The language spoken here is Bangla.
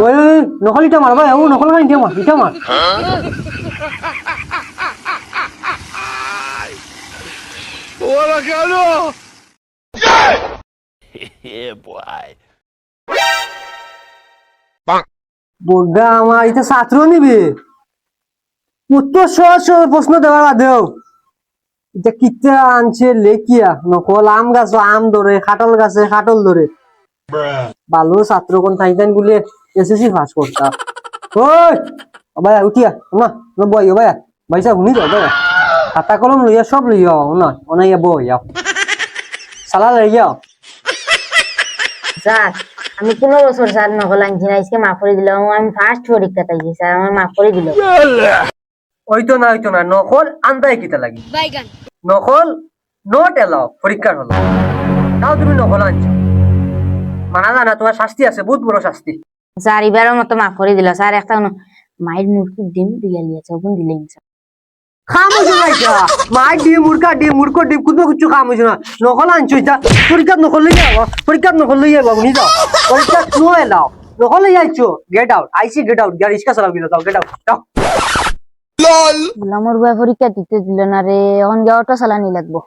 ওই নকল ইটা মার ভাই, ও নকল গান ইটা মার, ইটা মার। ওরা কেন? বগা আমার এটা ছাত্র নিবি, উত্তর সহজ সহজ প্রশ্ন দেওয়ার বাদেও এটা কিতা আনছে লেকিয়া নকল আম গাছ আম ধরে, খাটল গাছে খাটল ধরে। ভালো ছাত্র কোন থাইতেন বলে এসএসসি পাস করতা। ওই ভাই উঠিয়া না না বই ভাই, ভাইসা শুনি যাও ভাই, খাতা কলম লইয়া সব লইয়া না অনাইয়া বই যাও, সালা লইয়া। স্যার আমি 15 বছর স্যার নকল আনছি না, আজকে মাফ করে দিলাম। আমি ফার্স্ট পরীক্ষা তাইছি স্যার, আমার মাফ করে দিল। হইতো না নকল আন্দায় কিতা লাগি, নকল নট এলাও পরীক্ষার হলো, তাও তুমি নকল আনছো, মানা জানা তোমার শাস্তি আছে, বহুত বড় শাস্তি। স্যার এবারের মতো মাফ করে দিল স্যার। একটা মায়ের মূর্তি ডিম দিয়া লিয়েছে, ওখান দিলেন স্যার। খামোছো না এটা মাই ডিম মুরকা ডিম মুরকো ডিম কোনো কিছু খামোছো না, নকল আনছো এটা পরীক্ষা নকল লই যাবো, পরীক্ষা নকল লই যাবো নি যাও, পরীক্ষা নো এলাও নকল লই আইছো, গেট আউট আইসি গেট আউট, গাড়ি রিস্কা চালাও গিলা, যাও গেট আউট যাও। আমার ভাই পরীক্ষা দিতে দিল না রে, এখন গিয়ে অটো চালানি লাগবো।